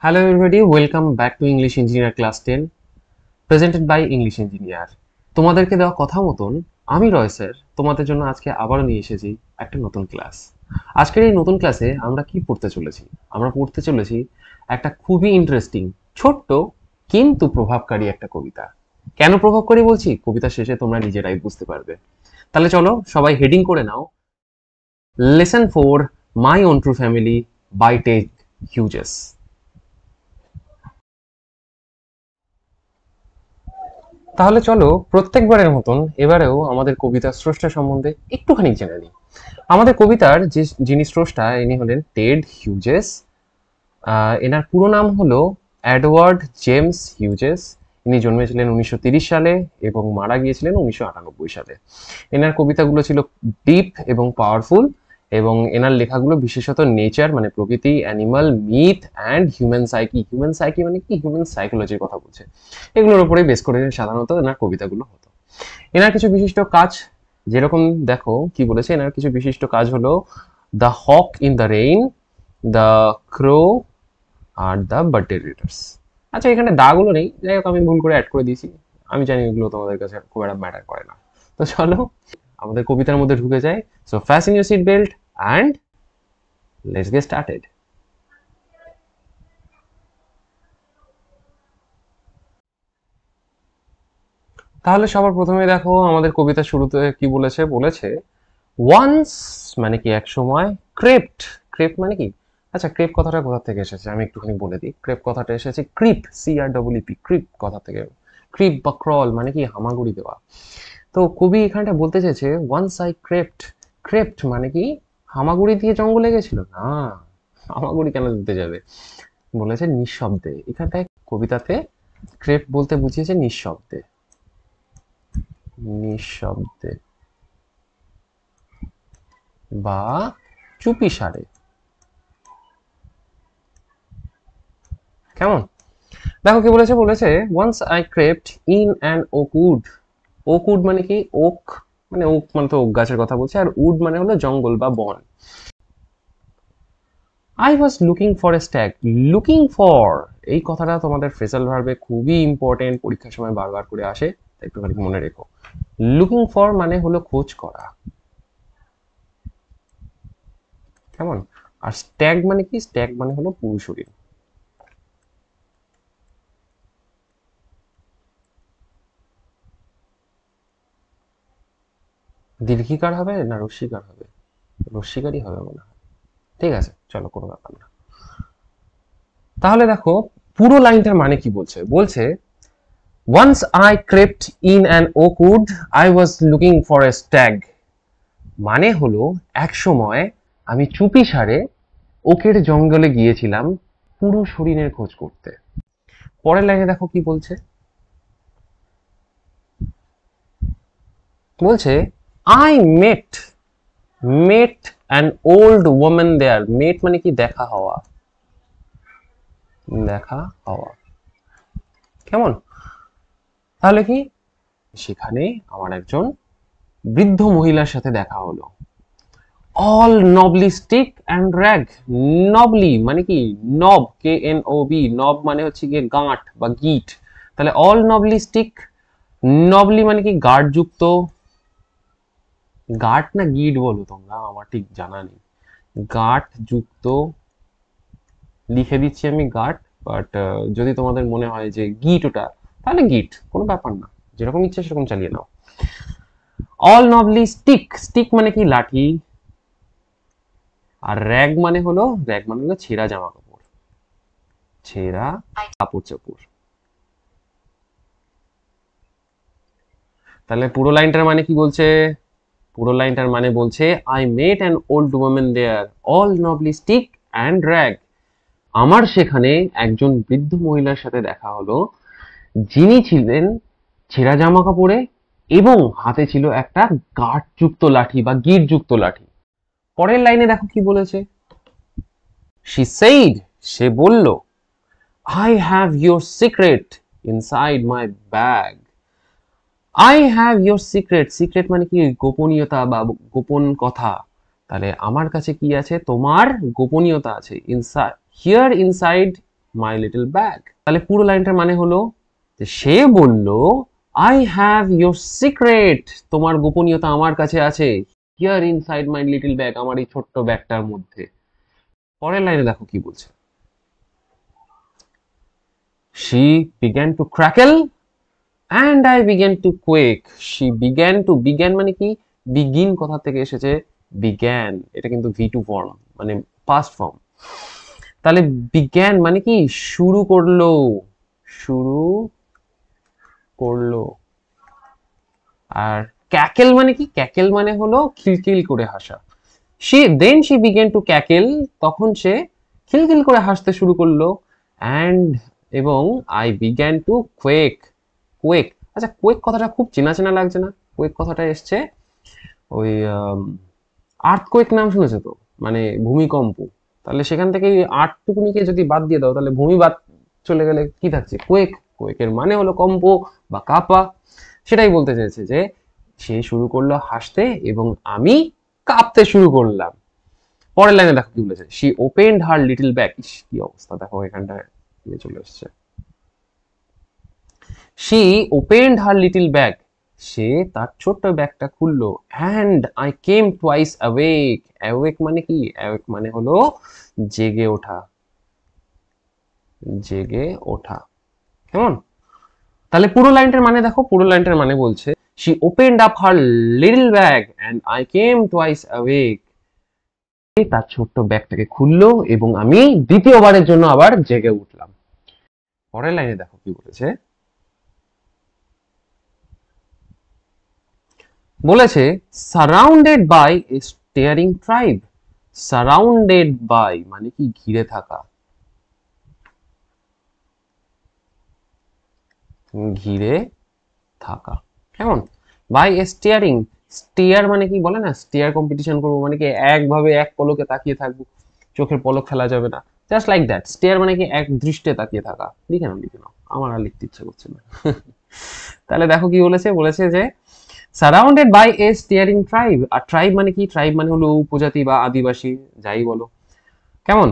Hello everybody, welcome back to English Engineer Class 10 presented by English Engineer। তোমাদেরকে দেওয়া কথা মতন আমি রয় স্যার তোমাদের জন্য আজকে আবারও নিয়ে এসেছি একটা নতুন ক্লাস। আজকের এই নতুন ক্লাসে আমরা কি পড়তে চলেছি? আমরা পড়তে চলেছি একটা খুবই ইন্টারেস্টিং, ছোট্ট কিন্তু প্রভাবকারী একটা কবিতা। কেন প্রভাবকারী বলছি? কবিতা শেষে তোমরা নিজেরাই বুঝতে পারবে। তাহলে চলো সবাই হেডিং করে নাও, lesson 4 my own true family by Ted Hughes. তাহলে চলো প্রত্যেকবারের মতন এবারেও আমাদের কবিতার স্রষ্টা সম্বন্ধে একটুখানি জেনে নিই। আমাদের কবিতার যিনি স্রষ্টা ইনি হলেন টেড হিউজেস। এনার পুরো নাম হলো এডওয়ার্ড জেমস হিউজেস। ইনি জন্মেছিলেন 1930 সালে এবং মারা গিয়েছিলেন 1998 সালে। এনার কবিতাগুলো ছিল ডিপ এবং পাওয়ারফুল, এবং এনার লেখাগুলো বিশেষত নেচার মানে প্রকৃতি, animal, myth and human psyche. Human psyche মানে কি? হিউম্যান সাইকোলজির কথা বলছে। এগুলোর উপরে বেস করে সাধারণত এনার কবিতাগুলো হতো। এনার কিছু বিশিষ্ট কাজ, যেরকম দেখো কি বলেছে, এনার কিছু বিশিষ্ট কাজ হলো the hawk in the rain, the crow আর দ্য বার্থডে রিডার্স। আচ্ছা, এখানে দাগুলো নেই, যাই হোক আমি ভুল করে অ্যাড করে দিয়েছি। আমি জানি এগুলো তোমাদের কাছে খুব একটা ম্যাটার করে না। তো চলো আমাদের কবিতার মধ্যে ঢুকে যায়। So fasten your seat belt and let's get started. তাহলে সবার প্রথমে দেখো আমাদের কবিতা শুরুতে কি বলেছে। বলেছে ওয়ান্স মানে কি এক সময়, ক্রেপ্ট, ক্রেপ্ট মানে কি? আচ্ছা, ক্রেপ কথাটা কোথা থেকে এসেছে আমি একটুখানি বলে দিই। ক্রেপ কথাটা এসেছে ক্রিপ, CREEP, ক্রিপ কথা থেকে। ক্রিপ বা ক্রল মানে কি? হামাগুড়ি দেওয়া। তো কবি এখানটা বলতে চেয়েছে ওয়ান্স আই ক্রেপ্ট। ক্রেপ্ট মানে কি? হামাগুড়ি দিয়ে জঙ্গলে গেছিল না, হামাগুড়ি কেন দিতে যাবে? বলেছে নিঃশব্দে। এখানটায় কবিতাতে ক্রেপ্ট বলতে বুঝিয়েছে নিঃশব্দে, নিঃশব্দে বা চুপি সারে। কেমন? দেখো কি বলেছে। বলেছে once I crept in an oak wood. Oak wood মানে কি? ওক মানে ওক মানে তো ওক গাছের কথা বলছে, আর উড মানে হলো জঙ্গল বা বন। I was looking for a stag. Looking for এই কথাটা তোমাদের ফ্রেজাল ভার্বে খুবই ইম্পর্টেন্ট, পরীক্ষার সময় বারবার করে আসে, একটুখানি মনে রেখো। লুকিং ফর মানে হলো খোঁজ করা। কেমন? আর স্ট্যাগ মানে কি? স্ট্যাগ মানে হলো পুরুষ হরিণ। দীর্ঘিকার হবে না রস্যিকার হবে? রস্যিকারই হবে মনে হয়। ঠিক আছে, চলো কোনো ব্যাপার না। তাহলে দেখো পুরো লাইনটার মানে কি বলছে। বলছে once I crept in an oak wood I was looking for a stag. মানে হলো এক সময় আমি চুপি সারে ওকের জঙ্গলে গিয়েছিলাম পুরুষ হরিণের খোঁজ করতে। পরের লাইনে দেখো কি বলছে। বলছে I met, met an old woman there. Met মানে কি? দেখা হওয়া, দেখা হওয়া। কেমন? তাহলে কি? সেখানে আমার একজন বৃদ্ধ মহিলার সাথে দেখা হলো। All knobbly stick and rag. নবলি মানে কি? নব, KNOB, নব মানে হচ্ছে গিয়ে গাঁট বা গিট। তাহলে অল নবলি স্টিক, নবলি মানে কি? গার্ড যুক্ত। গার্ড না গিট বলো তোমরা, আমার ঠিক জানা নেই। গার্ড যুক্ত লিখে দিচ্ছি আমি গার্ড, বাট যদি তোমাদের মনে হয় যে গিট ওটা, তাহলে গিট, কোনো ব্যাপার না, যেরকম ইচ্ছা সেরকম চালিয়ে নাও। অল নবলি স্টিক, স্টিক মানে কি? লাঠি। আর র্যাগ মানে হলো, র্যাগ মানে হলো ছেঁড়া জামা কাপড়, ছেঁড়া কাপড় চোপড়। তাহলে পুরো লাইনটার মানে কি বলছে? পুরো লাইনটার মানে বলছে I met an old woman there all knobbly stick and rag. আমার সেখানে একজন বৃদ্ধ মহিলার সাথে দেখা হলো, যিনি ছিলেন ছেঁড়া জামা কাপড়ে এবং হাতে ছিল একটা গাঁট যুক্ত লাঠি বা গিট যুক্ত লাঠি। পরের লাইনে দেখো কি বলেছে। she said, সে বলল, I have your secret inside my bag. I have your secret. secret মানে কি? গোপনীয়তা বা গোপন কথা। তাহলে আমার কাছে কি আছে? তোমার গোপনীয়তা আছে। inside, here inside my little bag. তাহলে পুরো লাইনটার মানে হলো যে সে বলল আই হ্যাভ ইয়োর সিক্রেট, তোমার গোপনীয়তা আমার কাছে আছে, here inside my little bag, আমার এই ছোট্ট ব্যাগটার মধ্যে। পরের লাইনে দেখো কি বলছে, she began to crackle and I began to quake. She began to, began মানে কি, begin কথা থেকে এসেছে began, এটা কিন্তু V2 ফর্ম মানে past ফর্ম। তাহলে began মানে কি শুরু করলো, শুরু করলো। আর ক্যাকেল মানে কি, ক্যাকেল মানে হলো খিলখিল করে হাসা। she began to cackle, তখন সে খিলখিল করে হাসতে শুরু করলো। and এবং I began to quake, quake, আচ্ছা quake কথাটা খুব চেনা চেনা লাগছে না? quake কথাটা এসছে ওই আর্থকোয়েক নাম শুনেছো তো, মানে ভূমিকম্প। তাহলে সেখান থেকে আর্টটুকুনিকে যদি বাদ দিয়ে দাও তাহলে ভূমি বাদ চলে গেলে কি থাকছে, কোয়েক। কোয়েকের মানে হলো কম্প বা কাঁপা। সেটাই বলতে চাইছে যে সে শুরু করলো হাসতে এবং আমি কাঁপতে শুরু করলাম। পরের লাইনে দেখো কি বলেছে, she opened her little bag, কি অবস্থা দেখো এখানটায় চলে এসছে। She opened her little bag, সে তার ছোট্ট ব্যাগটা খুললো। And I came twice awake, awake মানে কি, অ্যাওয়েক মানে হলো জেগে ওঠা, জেগে ওঠা। কেমন? তাহলে পুরো লাইনটার মানে দেখো, পুরো লাইনটার মানে বলছে she opened up her little bag and I came twice awake, তার ছোট্ট ব্যাগটাকে খুললো এবং আমি দ্বিতীয়বারের জন্য আবার জেগে উঠলাম। পরের লাইনে দেখো কি বলেছে, বলেছে surrounded by a staring tribe. Surrounded by মানে কি ঘিরে থাকা, ঘিরে থাকা। কেমন? বাই এ স্টিয়ারিং, স্টিয়ার মানে কি বলে না, স্টিয়ার কম্পিটিশন করবো মানে কি একভাবে এক পলকে তাকিয়ে থাকবো, চোখের পলক ফেলা যাবে না, জাস্ট লাইক দ্যাট। স্টিয়ার মানে কি এক দৃষ্টে তাকিয়ে থাকা। লিখে নাও, লিখে নাও, আমার আর লিখতে ইচ্ছে করছে না। তাহলে দেখো কি বলেছে, বলেছে যে surrounded by a staring tribe. আর ট্রাইব মানে কি, ট্রাইব মানে হলো উপজাতি বা আদিবাসী, যাই বলো। কেমন?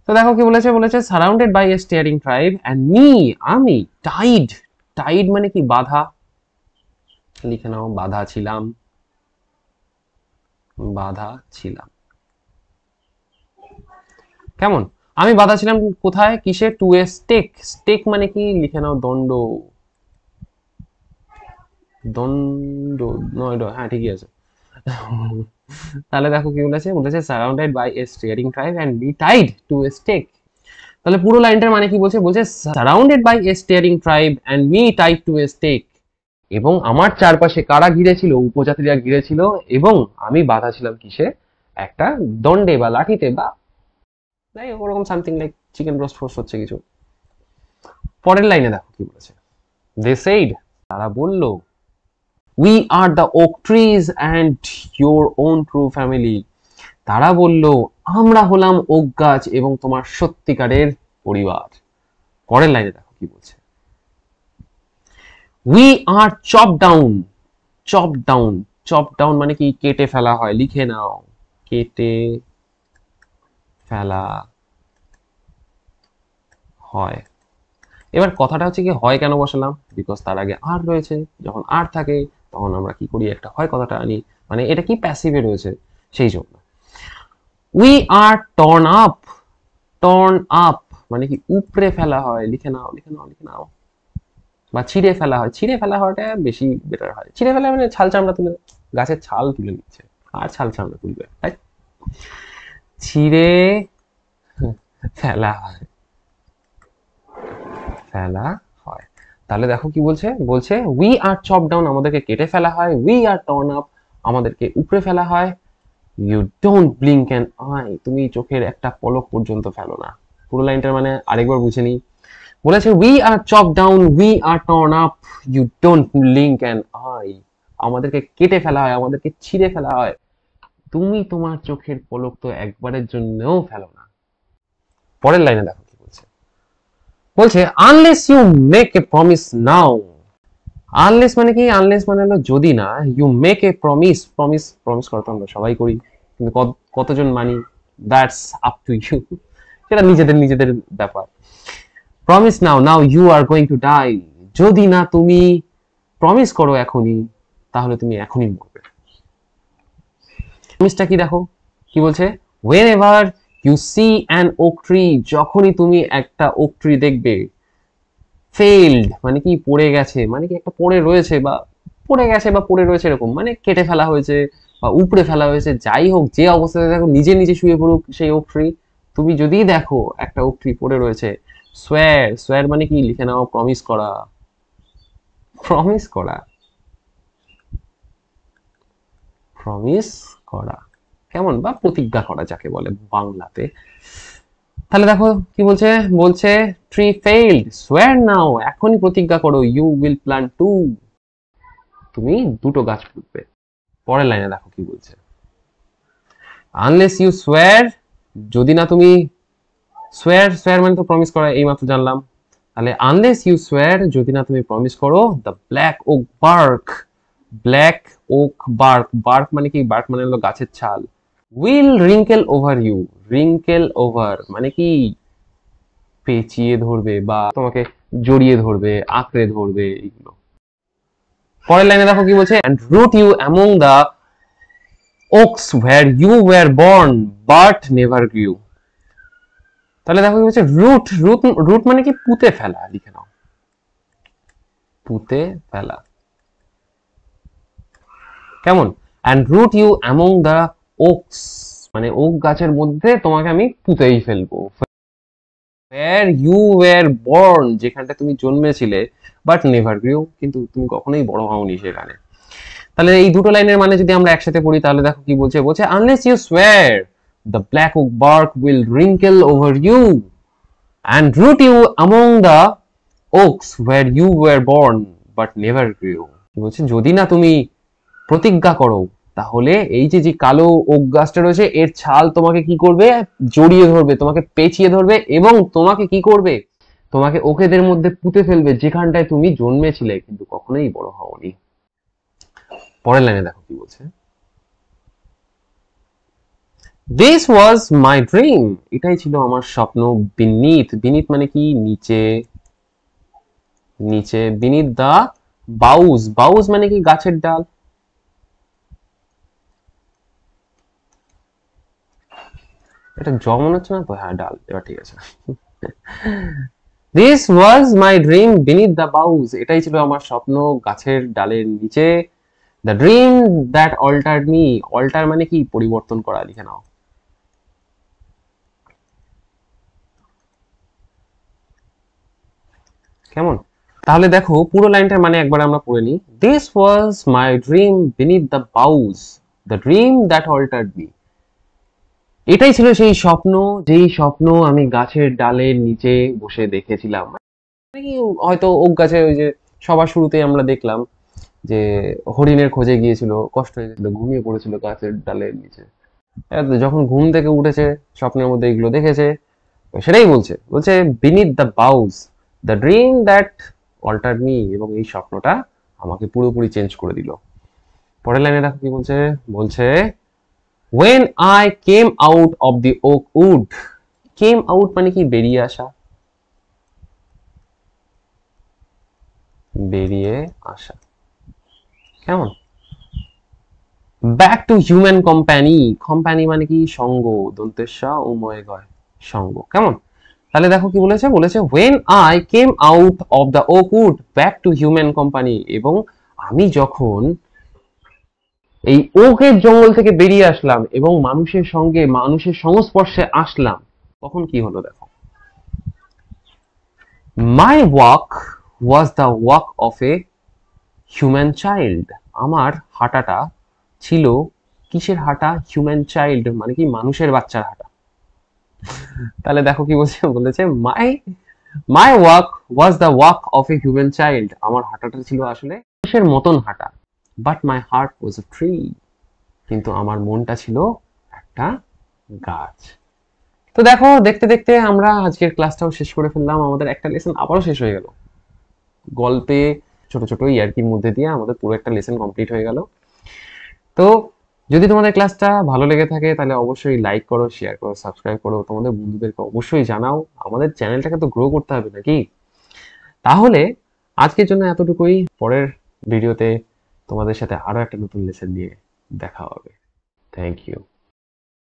তো দেখো কি বলেছে, বলেছে surrounded by a staring tribe and me, আমি টাইড, টাইড মানে কি বাধা, লিখে নাও বাধা ছিলাম, বাধা ছিলাম। কেমন? আমি বাধা ছিলাম কোথায়, কিসে, টু এ স্টেক, স্টেক মানে কি, লিখে নাও দণ্ড, দণ্ড নয়, হ্যাঁ ঠিকই আছে। তাহলে দেখো কি বলেছে, বলেছে surrounded by a staring tribe and be tied to a stake. তাহলে পুরো লাইনটার মানে কি বলছে, বলছে surrounded by a staring tribe and me tied to a stake, এবং আমার চারপাশে কারা ঘিরে ছিল, উপজাতিরা ঘিরে ছিল, এবং আমি বাধা ছিলাম কিসে, একটা দণ্ডে বা লাঠিতে বা ওরকম something like chicken roast frost হচ্ছে কিছু। পরের লাইনে দেখো কি বলেছে, দে সেইড, তারা বলল we are the oak trees and your own true family, তারা বলল আমরা হলাম ওক গাছ এবং তোমার সত্যিকারের পরিবার। পরের লাইনে দেখো কি বলছে, we are chop down, chop down, chop down মানে কি কেটে ফেলা হয়, লিখে নাও কেটে ফেলা হয়। এবার কথাটা হচ্ছে কি হয় কেন বসালাম, বিকজ তার আগে আর রয়েছে, যখন আর থাকে তখন আমরা কি করি, একটা হয় কথাটা আনি, মানে এটা কি প্যাসিভে রয়েছে সেই জন্য। We are torn up, torn up মানে কি উপড়ে ফেলা হয়, লিখে নাও, লিখে নাও, লিখে নাও। বা ছিঁড়ে ফেলা হয়, ছিঁড়ে ফেলা হওয়াটা বেশি বেটার হয়। ছিঁড়ে ফেলা মানে ছাল চামড়া তুলে, গাছের ছাল তুলে নিচ্ছে আর ছাল চামড়া তুলবে, তাই ছিঁড়ে ফেলা হয়, ফেলা হয়। তাহলে দেখো কি বলছে, বলছে উই আর চপ ডাউন, আমাদেরকে কেটে ফেলা হয়, উই আর টর্ন আপ, আমাদেরকে উপড়ে ফেলা হয়, you don't blink an eye, তুমি চোখের একটা পলক পর্যন্ত ফেলো না। পুরো লাইনটার মানে আরেকবার বুঝে নিই, বলেছে we are chop down, we are torn up, you don't blink an eye, আমাদেরকে কেটে ফেলা হয়, আমাদেরকে ছিঁড়ে ফেলা হয়, তুমি তোমার চোখের পলক তো একবারের জন্যও ফেলো না। পরের লাইনে দেখো কি বলছে, বলছে unless you make a promise now, unless মানে কি, আনলেস মানে হলো যদি না, you make a promise, promise, promise করা তো আমরা সবাই করি, কিন্তু কতজন মানি, দ্যাটস আপ টু ইউ, সেটা নিজেদের নিজেদের ব্যাপার। Promise now, now you are going to die. যদি না তুমি প্রমিস করো এখনই, তাহলে তুমি এখনই মরবে। প্রমিসটা কি দেখো, কি বলছে, whenever you see an oak tree, যখনই তুমি একটা ওক ট্রি দেখবে, failed মানে কি পড়ে গেছে, মানে কি একটা পড়ে রয়েছে বা পড়ে গেছে বা পড়ে রয়েছে এরকম, মানে কেটে ফেলা হয়েছে বা উপড়ে ফেলা হয়েছে, যাই হোক যে অবস্থাতে দেখো, নিজে নিজে শুয়ে পড়ুক সেই ওক ট্রি, তুমি যদি দেখো একটা ওক ট্রি পড়ে রয়েছে, সোয়ার, সোয়ার মানে কি লিখে নাও, প্রমিস করা, প্রমিস করা, প্রমিস করা, কেমন, বা প্রতিজ্ঞা করা যাকে বলে বাংলাতে। তাহলে দেখো কি বলছে, বলছে ট্রি ফেইল্ড, সোয়ার নাও, এখনই প্রতিজ্ঞা করো, ইউ উইল প্ল্যান্ট টু, তুমি দুটো গাছ পুঁতবে। পরের লাইনে দেখো কি বলছে, আনলেস ইউ সোয়ার, যদি না তুমি, সোয়ার, সোয়ার মানে তো প্রমিস করা, এই মাত্র জানলাম। তাহলে আনলেস ইউ সোয়ার, যদি না তুমি প্রমিস করো, the black oak bark, black oak bark, bark মানে কি, বার্ক মানে হলো গাছের ছাল, will wrinkle over you, wrinkle over মানে কি পেঁচিয়ে ধরবে বা তোমাকে জড়িয়ে ধরবে, আঁকড়ে ধরবে, এইগুলো। পরের লাইনে দেখো কি বলছে, and root you among the oaks where you were born but never grew। তাহলে দেখো কি বলছে, রুট, রুট, রুট মানে কি পুঁতে ফেলা, লিখে নাও, পুঁতে ফেলা, কেমন, and root you among the oaks মানে ওক গাছের মধ্যে তোমাকে আমি পুঁতেই ফেলবো, where you were born যেখানটা তুমি জন্মেছিলে, but never grew কিন্তু তুমি কখনোই বড় হওনি সেখানে। তাহলে এই দুটো লাইনের মানে যদি আমরা একসাথে পড়ি, তাহলে দেখো কি বলছে, বলছে unless you swear the black oak bark will wrinkle over you and root you among the oaks where you were born but never grew। বলছে যদি না তুমি প্রতিজ্ঞা করো, তাহলে এই যে যে কালো ওক গাছটা রয়েছে এর ছাল তোমাকে কি করবে, জড়িয়ে ধরবে, তোমাকে পেঁচিয়ে ধরবে এবং তোমাকে কি করবে, তোমাকে ওকেদের মধ্যে পুঁতে ফেলবে যেখানটায় তুমি জন্মেছিলে কিন্তু কখনোই বড় হওনি। পরের লাইনে দেখো কি বলছে, দিস ওয়াজ মাই ড্রিম, এটাই ছিল আমার স্বপ্ন, বিনিথ, বিনিথ মানে কি নিচে, নিচে, বিনিথ দা বাউজ, বাউজ মানে কি গাছের ডাল, এটা জ মনে হচ্ছে না তো, হ্যাঁ ডাল, এবার ঠিক আছে। This was my dream beneath the boughs, এটাই ছিল আমার স্বপ্ন গাছের ডালের নিচে, the dream that altered me, alter মানে কি পরিবর্তন করা, লিখে নাও, কেমন। তাহলে দেখো পুরো লাইনটার মানে একবার আমরা পড়ে নিই, this was my dream beneath the boughs, the dream that altered me, এটাই ছিল সেই স্বপ্ন, যেই স্বপ্ন আমি গাছের ডালের নিচে বসে দেখেছিলাম। মানে কি হয়তো ওক গাছে ওই যে সবার শুরুতেই আমরা দেখলাম যে হরিণের খোঁজে গিয়েছিল, কষ্ট হয়ে গেছিল, ঘুমিয়ে পড়েছিল গাছের ডালের নিচে, যখন ঘুম থেকে উঠেছে স্বপ্নের মধ্যে এগুলো দেখেছে, সেটাই বলছে, বলছে beneath the boughs the dream that altered me, এবং এই স্বপ্নটা আমাকে পুরোপুরি চেঞ্জ করে দিল। পরের লাইনে দেখো কি বলছে, বলছে when I came out of the oak wood, came out মানে কি বেরিয়ে আসা, বেরিয়ে আসা, কেমন, back to human company, company মানে কি সঙ্গ, দন্তেশ্বা উময় গয়, সঙ্গ, কেমন। তাহলে দেখো কি বলেছে, বলেছে when I came out of the oak wood back to human company, এবং আমি যখন এই ওকের জঙ্গল থেকে বেরিয়ে আসলাম এবং মানুষের সঙ্গে, মানুষের সংস্পর্শে আসলাম, তখন কি হলো দেখো, my walk was the walk of a human child, আমার হাঁটাটা ছিল কিসের হাঁটা, হিউম্যান চাইল্ড মানে কি মানুষের বাচ্চার হাঁটা। তাহলে দেখো কি বলছে, বলেছে my my walk was the walk of a human child, আমার হাঁটাটা ছিল আসলে মানুষের মতন হাঁটা, but my heart was a tree, কিন্তু আমার মনটা ছিল একটা গাছ। তো দেখো দেখতে দেখতে আমরা আজকের ক্লাসটাও শেষ করে ফেললাম, আমাদের একটা লেসন আবারও শেষ হয়ে গেল, গল্পে ছোট ছোট ইয়ার্কির মধ্যে দিয়ে আমাদের পুরো একটা লেসন কমপ্লিট হয়ে গেল। তো যদি তোমাদের ক্লাসটা ভালো লেগে থাকে তাহলে অবশ্যই লাইক করো, শেয়ার করো, সাবস্ক্রাইব করো, তোমাদের বন্ধুদেরকে অবশ্যই জানাও। আমাদের চ্যানেলটাকে তো গ্রো করতে হবে নাকি? তাহলে আজকের জন্য এতটুকুই। পরের ভিডিওতে তোমাদের সাথে আরো একটা নতুন লেসন নিয়ে দেখা হবে। Thank you.